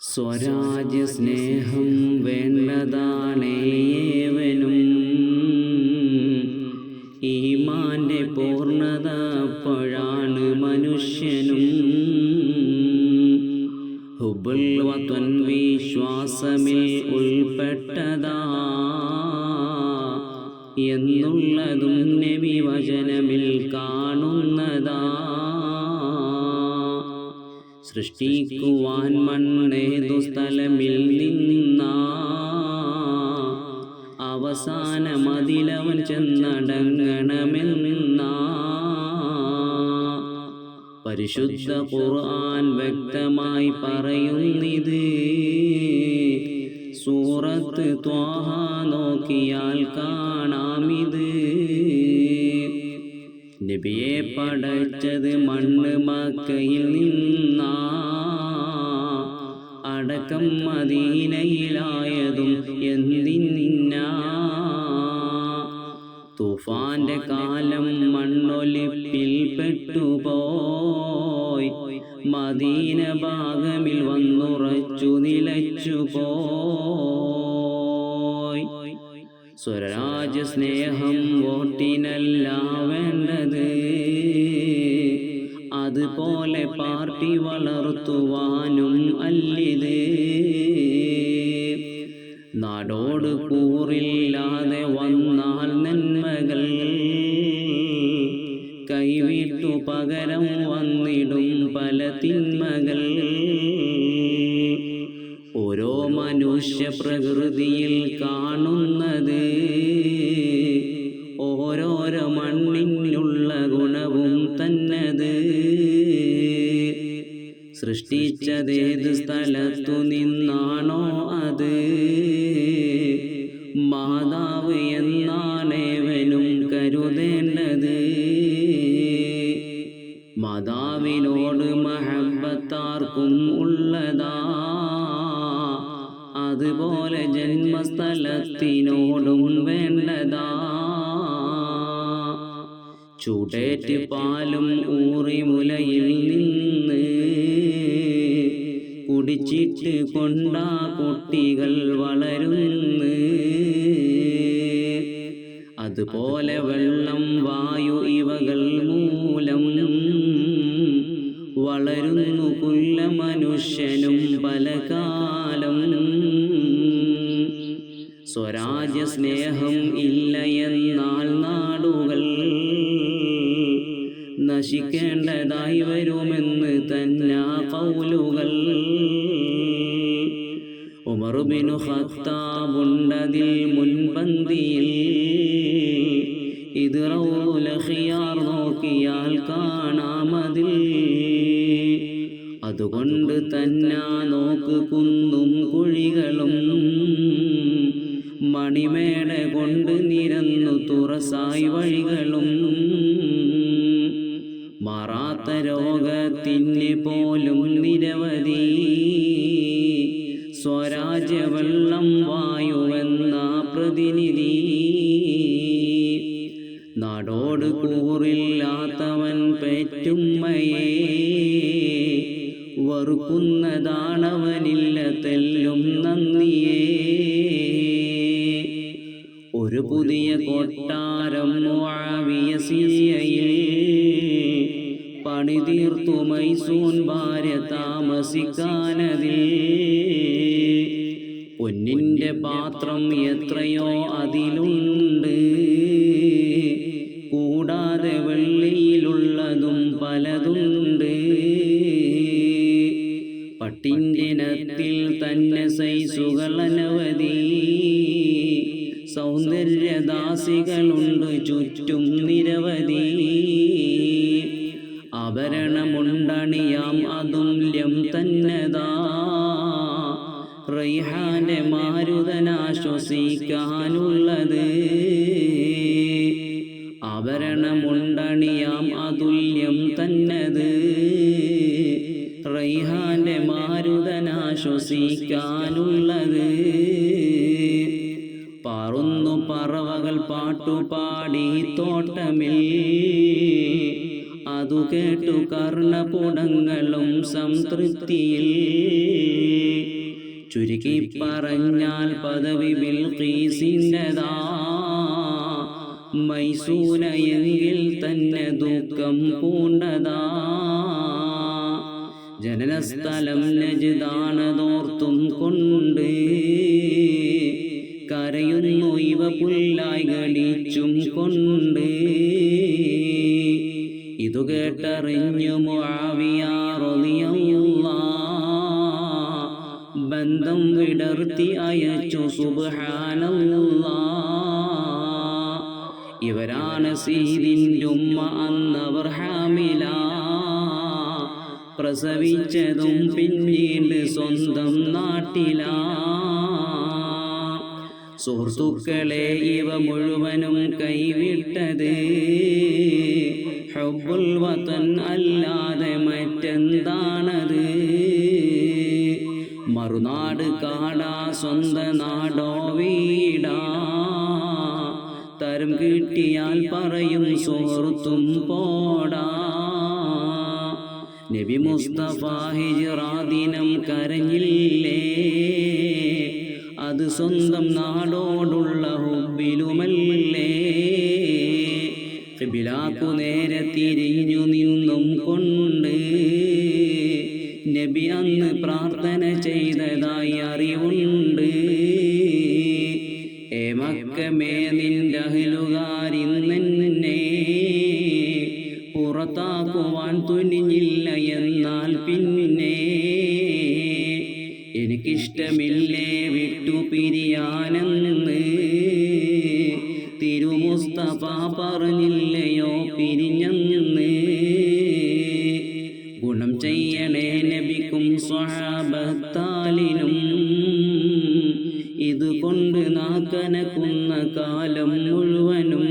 സ്വരാജ്യ സ്നേഹം വേണ്ടതാണേവനും ഈമാന്റെ പൂർണ്ണത അപ്പോഴാണ് മനുഷ്യനും. ഹുബ്ബുൽ വത്വൻ വിശ്വാസമിൽ ഉൾപ്പെട്ടതാ എന്നുള്ളതും നബി വചനമിൽ കാണുന്നതാ. സൃഷ്ടിക്കുവാൻ മണ്ണേതു സ്ഥലമിൽ നിന്നാ അവസാനമതിലവൻ ചെന്നടങ്ങണമെന്നാ. പരിശുദ്ധ ഖുർആൻ വ്യക്തമായി പറയുന്നിത്. സൂറത്ത് ത്വാഹ നോക്കിയാൽ കാണാമിത്. നബിയെ പടച്ചത് മണ്ണ് മക്കയിൽ നിന്നാ, അടക്കം മദീനയിലായതും എന്തിനാ. തൂഫാന്റെ കാലം മണ്ണൊലിപ്പിൽ പെട്ടുപോയി, മദീന ഭാഗമിൽ വന്നുറച്ചു നിലച്ചുപോയി. സ്വരാജ്യ സ്നേഹം വോട്ടിനല്ല വേണ്ടത്, അതുപോലെ പാർട്ടി വളർത്തുവാനും അല്ലിത്. നാടോട് കൂറില്ലാതെ വന്നാൽ നന്മകൾ കൈവിട്ടു പകരം വന്നിടും പല തിന്മകൾ. ഓരോ മനുഷ്യ പ്രകൃതിയിൽ കാണുന്നത് ഓരോരോ മണ്ണിനുള്ള ഗുണവും തന്നത്. സൃഷ്ടിച്ചതേത് സ്ഥലത്തു നിന്നാണോ അത് മാതാവ് എന്നാണേവനും കരുതേണ്ടത്. മാതാവിനോട് മഹബ്ബത്താർക്കും ഉള്ളതാ, അതുപോലെ ജന്മസ്ഥലത്തിനോടും വേണ്ടതാ. ചൂടേറ്റ് പാലും ഊറി മുലയിൽ നിന്ന് കുടിച്ചിട്ട് കൊണ്ടാ കുട്ടികൾ വളരുന്നു. അതുപോലെ വെള്ളം വായു ഇവകൾ മൂലം വളരുന്നു കുല്ല മനുഷ്യനും പല കാലം. സ്വരാജ്യ സ്നേഹം ഇല്ല എന്നാൽ നാടുകൾ നശിക്കേണ്ടതായി വരുമെന്ന് തന്നെ ഖൗലുകൾ. ഉമർ ബിനു ഖത്താബുണ്ടതിൽ മുൻപന്തിയിൽ, ഇത് റൗലുൽ ഖിയാർ നോക്കിയാൽ കാണാമതിൽ. അതുകൊണ്ട് തന്നെ നോക്ക് കുന്നും കുഴികളും മണിമേട കൊണ്ട് നിരന്നു തുറസായി വഴികളും. മാറാത്ത രോഗത്തിന് പോലും നിരവധി സ്വരാജ്യ വെള്ളം വായുവെന്ന പ്രതിനിധി. നാടോട് കൂറില്ലാത്തവൻ പെറ്റുമ്മയെ വറുക്കുന്നതാണവനില്ല തെല്ലും നന്ദിയേ. ഒരു പുതിയ കൊട്ടാരം മുആവിയ സിറിയയിൽ പണിതീർത്തു മൈസൂൻ ഭാര്യ താമസിക്കാനതിൽ. പൊന്നിന്റെ പാത്രം എത്രയോ അതിലുണ്ട്, കൂടാതെ വെള്ളിയിലുള്ളതും പലതുണ്ട്. പട്ടിന്റെ ഇനത്തിൽ തന്നെ സൈസുകൾ അനവധി, സൗന്ദര്യദാസികളുണ്ട് ചുറ്റും നിരവധി. ആഭരണമുണ്ടണിയാം അതുല്യം തന്നതാ, റൈഹാന്റെ മാരുതനാശ്വസിക്കാനുള്ളത്. ആഭരണമുണ്ടണിയാം അതുല്യം തന്നത്, റൈഹാന്റെ മാരുതനാശ്വസിക്കാനുള്ളത്. പാറുന്നു പറവകൾ പാട്ടുപാടി തോട്ടമിൽ, അതു കേട്ടു കർണപുടങ്ങളും സംതൃപ്തിയിൽ. ചുരുക്കി പറഞ്ഞാൽ പദവി ബിൽഖീസിൻ്റെതാ, മൈസൂനയെങ്കിൽ തന്നെ ദുഃഖം പൂണ്ടതാ. ജനനസ്ഥലം നജ്ദാണതോർത്തും കൊണ്ട് കരയുന്നു ഇവ പുല്ലായി ഗണിച്ചും കൊണ്ട്. ഇതു കേട്ടറിഞ്ഞു മുആവിയ റളിയല്ലാഹ്, ബന്ധം വിടർത്തി അയച്ചു സുബ്ഹാനല്ലാഹ്. ഇവരാണ് സീദിൻ്റെ ഉമ്മ, അന്നവർ ഹാമില, പ്രസവിച്ചതും പിന്നീട് സ്വന്തം നാട്ടിലാ. സുഹൃത്തുക്കളെ, ഇവ മുഴുവനും കൈവിട്ടത് ഹുബ്ബുൽ വതൻ അല്ലാതെ മറ്റെന്താണത്? മറുനാട് കാടാ, സ്വന്ത നാടോ വീടാ, തരം കിട്ടിയാൽ പറയും സുഹൃത്തും പോടാ. നബി മുസ്തഫ ഹിജ്റാ ദിനം കരഞ്ഞില്ലേ, അത് സ്വന്തം നാടോടുള്ള ഹുബ്ബിലുമല്ലേ. ഖിബിലാക്കു നേരെ തിരിഞ്ഞു നിന്നും കൊണ്ട് നബി അന്ന് പ്രാർത്ഥന ചെയ്തതായി അറിവുണ്ട്. ഏ മക്കമേ, നിന്റെ അഹ്ലുകാരിന്നെന്നെ പുറത്താക്കുവാൻ തുനിഞ്ഞില്ല, എന്നാൽ പിന്നെ എനിക്കിഷ്ടമില്ലേ വിട്ടു പിരിയാനെന്ന് തിരുമുസ്തഫ പറഞ്ഞില്ലയോ പിരിഞ്ഞെന്ന്. ഗുണം ചെയ്യണേ നബിക്കും സ്വഹാബത്താലിനും, ഇതുകൊണ്ട് നാക്കനക്കുന്ന കാലം മുഴുവനും.